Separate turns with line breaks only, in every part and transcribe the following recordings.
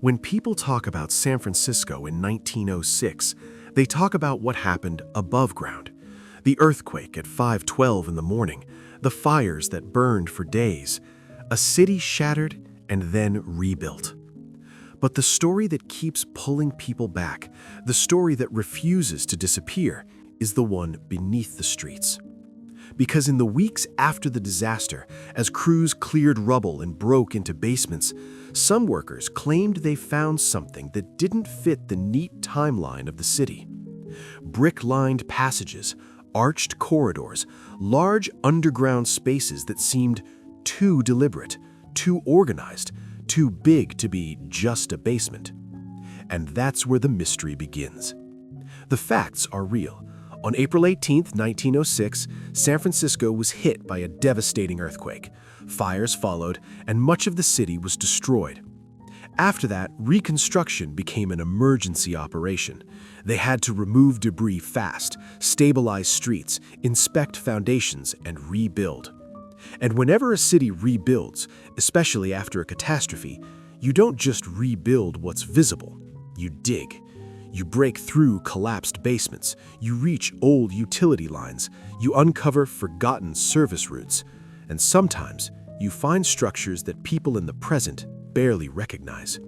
When people talk about San Francisco in 1906, they talk about what happened above ground. The earthquake at 5:12 in the morning, the fires that burned for days, a city shattered and then rebuilt. But the story that keeps pulling people back, the story that refuses to disappear, is the one beneath the streets. Because in the weeks after the disaster, as crews cleared rubble and broke into basements, some workers claimed they found something that didn't fit the neat timeline of the city. Brick-lined passages, arched corridors, large underground spaces that seemed too deliberate, too organized, too big to be just a basement. And that's where the mystery begins. The facts are real. On April 18, 1906, San Francisco was hit by a devastating earthquake. Fires followed, and much of the city was destroyed. After that, reconstruction became an emergency operation. They had to remove debris fast, stabilize streets, inspect foundations, and rebuild. And whenever a city rebuilds, especially after a catastrophe, you don't just rebuild what's visible, you dig. You break through collapsed basements, you reach old utility lines, you uncover forgotten service routes, and sometimes you find structures that people in the present barely recognize.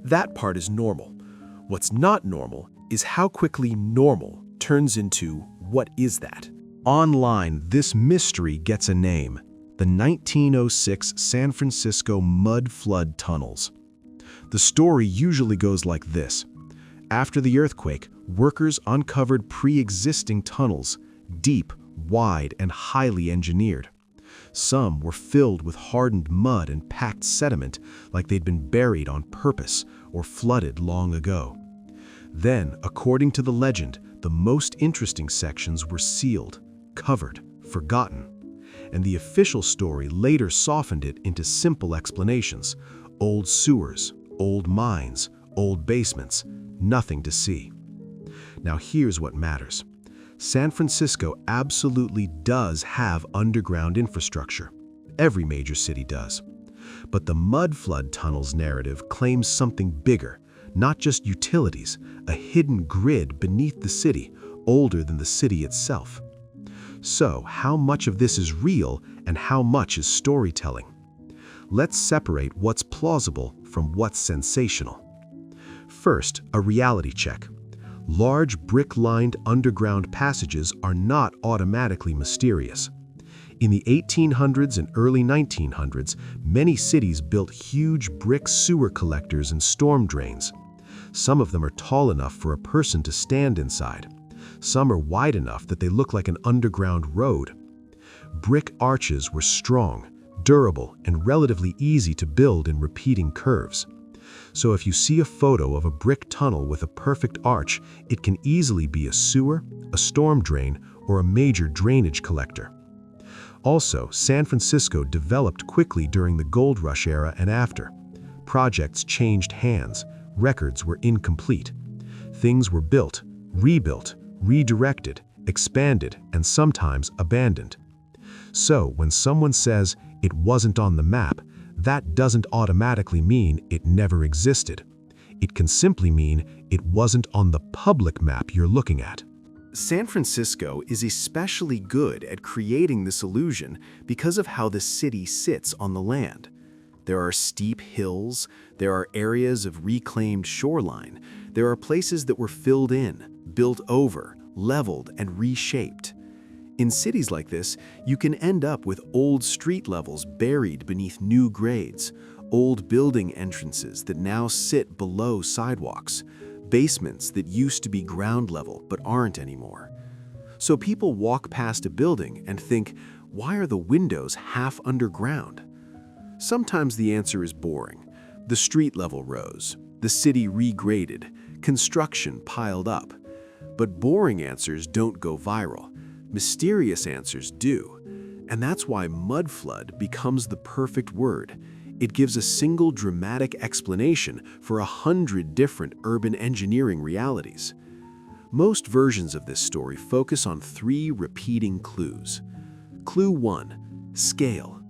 That part is normal. What's not normal is how quickly normal turns into what is that. Online, this mystery gets a name: the 1906 San Francisco mud flood tunnels. The story usually goes like this. After the earthquake, workers uncovered pre-existing tunnels, deep, wide, and highly engineered. Some were filled with hardened mud and packed sediment like they'd been buried on purpose or flooded long ago. Then, according to the legend, the most interesting sections were sealed, covered, forgotten. And the official story later softened it into simple explanations: old sewers, old mines, old basements, nothing to see. Now here's what matters. San Francisco absolutely does have underground infrastructure. Every major city does. But the mud flood tunnels narrative claims something bigger, not just utilities, a hidden grid beneath the city, older than the city itself. So, how much of this is real and how much is storytelling? Let's separate what's plausible from what's sensational. First, a reality check. Large brick-lined underground passages are not automatically mysterious. In the 1800s and early 1900s, many cities built huge brick sewer collectors and storm drains. Some of them are tall enough for a person to stand inside. Some are wide enough that they look like an underground road. Brick arches were strong, durable, and relatively easy to build in repeating curves. So if you see a photo of a brick tunnel with a perfect arch, it can easily be a sewer, a storm drain, or a major drainage collector. Also, San Francisco developed quickly during the gold rush era and after. Projects changed hands, records were incomplete. Things were built, rebuilt, redirected, expanded, and sometimes abandoned. So when someone says it wasn't on the map, that doesn't automatically mean it never existed. It can simply mean it wasn't on the public map you're looking at. San Francisco is especially good at creating this illusion because of how the city sits on the land. There are steep hills, there are areas of reclaimed shoreline, there are places that were filled in, built over, leveled, and reshaped. In cities like this, you can end up with old street levels buried beneath new grades, old building entrances that now sit below sidewalks, basements that used to be ground level but aren't anymore. So people walk past a building and think, why are the windows half underground? Sometimes the answer is boring. The street level rose, the city regraded, construction piled up. But boring answers don't go viral. Mysterious answers do. And that's why mud flood becomes the perfect word. It gives a single dramatic explanation for 100 different urban engineering realities. Most versions of this story focus on 3 repeating clues. Clue 1: scale.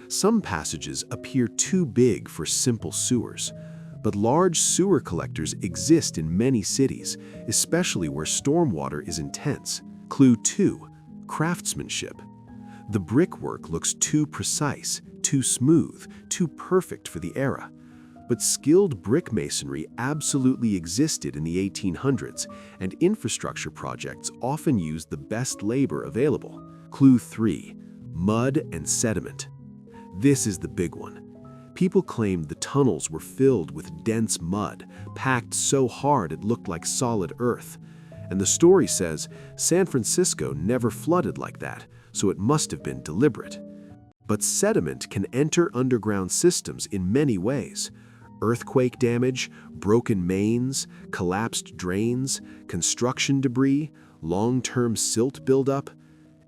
Some passages appear too big for simple sewers. But large sewer collectors exist in many cities, especially where stormwater is intense. Clue 2. Craftsmanship. The brickwork looks too precise, too smooth, too perfect for the era. But skilled brick masonry absolutely existed in the 1800s, and infrastructure projects often used the best labor available. Clue 3. Mud and sediment. This is the big one. People claimed the tunnels were filled with dense mud, packed so hard it looked like solid earth. And the story says San Francisco never flooded like that, so it must have been deliberate. But sediment can enter underground systems in many ways. Earthquake damage, broken mains, collapsed drains, construction debris, long-term silt buildup.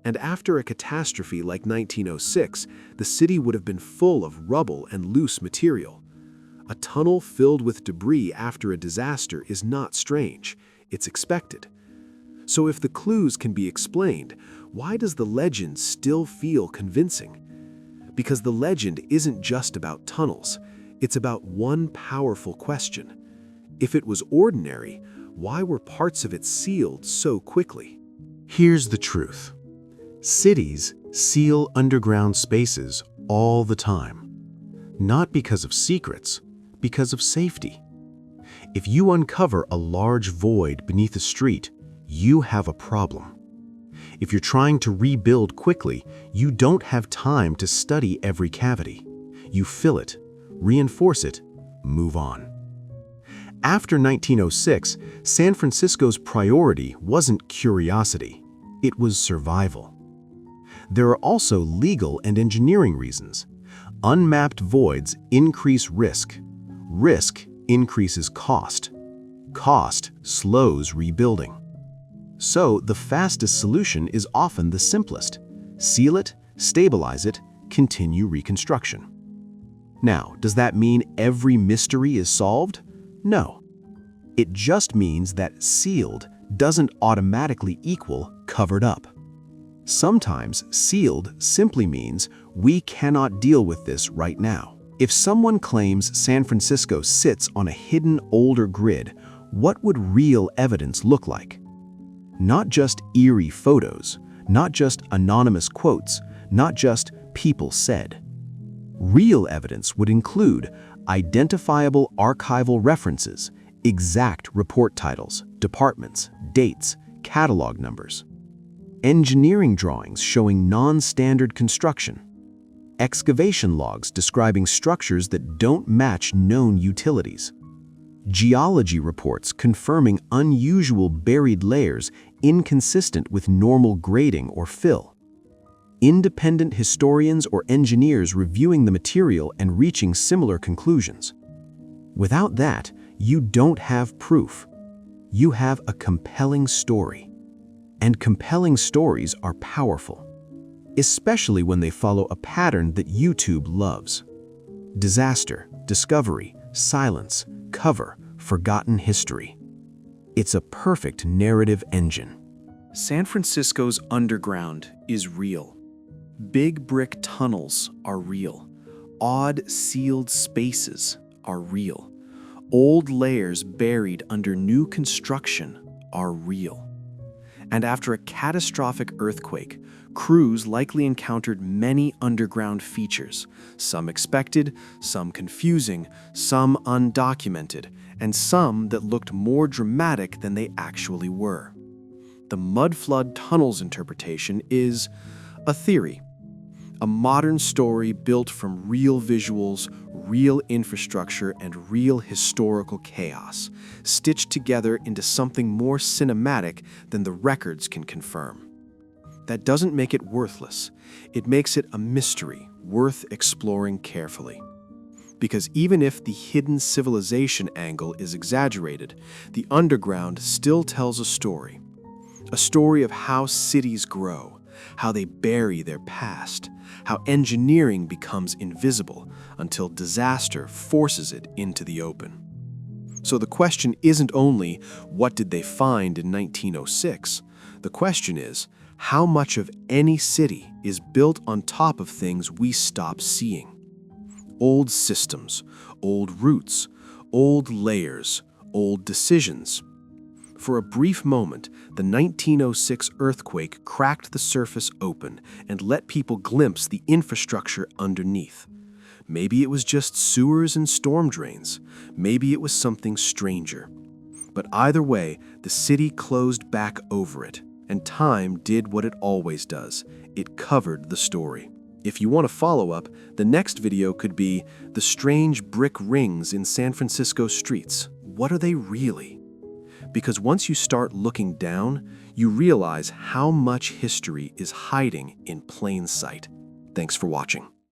And after a catastrophe like 1906, the city would have been full of rubble and loose material. A tunnel filled with debris after a disaster is not strange, it's expected. So if the clues can be explained, why does the legend still feel convincing? Because the legend isn't just about tunnels. It's about one powerful question. If it was ordinary, why were parts of it sealed so quickly? Here's the truth. Cities seal underground spaces all the time. Not because of secrets, because of safety. If you uncover a large void beneath a street, you have a problem. If you're trying to rebuild quickly, you don't have time to study every cavity. You fill it, reinforce it, move on. After 1906, San Francisco's priority wasn't curiosity, it was survival. There are also legal and engineering reasons. Unmapped voids increase risk. Risk increases cost. Cost slows rebuilding. So the fastest solution is often the simplest. Seal it, stabilize it, continue reconstruction. Now, does that mean every mystery is solved? No. It just means that sealed doesn't automatically equal covered up. Sometimes sealed simply means we cannot deal with this right now. If someone claims San Francisco sits on a hidden older grid, what would real evidence look like? Not just eerie photos, not just anonymous quotes, not just people said. Real evidence would include identifiable archival references, exact report titles, departments, dates, catalog numbers. Engineering drawings showing non-standard construction. Excavation logs describing structures that don't match known utilities. Geology reports confirming unusual buried layers inconsistent with normal grading or fill. Independent historians or engineers reviewing the material and reaching similar conclusions. Without that, you don't have proof. You have a compelling story. And compelling stories are powerful, especially when they follow a pattern that YouTube loves. Disaster, discovery, silence, cover, forgotten history. It's a perfect narrative engine.
San Francisco's underground is real. Big brick tunnels are real. Odd sealed spaces are real. Old layers buried under new construction are real. And after a catastrophic earthquake, crews likely encountered many underground features, some expected, some confusing, some undocumented, and some that looked more dramatic than they actually were. The mudflood tunnels interpretation is a theory, a modern story built from real visuals, real infrastructure, and real historical chaos, stitched together into something more cinematic than the records can confirm. That doesn't make it worthless. It makes it a mystery worth exploring carefully. Because even if the hidden civilization angle is exaggerated, the underground still tells a story of how cities grow, how they bury their past, how engineering becomes invisible until disaster forces it into the open. So the question isn't only, what did they find in 1906? The question is, how much of any city is built on top of things we stop seeing? Old systems, old routes,
old layers, old decisions. For a brief moment, the 1906 earthquake cracked the surface open and let people glimpse the infrastructure underneath. Maybe it was just sewers and storm drains. Maybe it was something stranger. But either way, the city closed back over it, and time did what it always does. It covered the story. If you want to follow up, the next video could be the strange brick rings in San Francisco streets. What are they really? Because once you start looking down, you realize how much history is hiding in plain sight. Thanks for watching.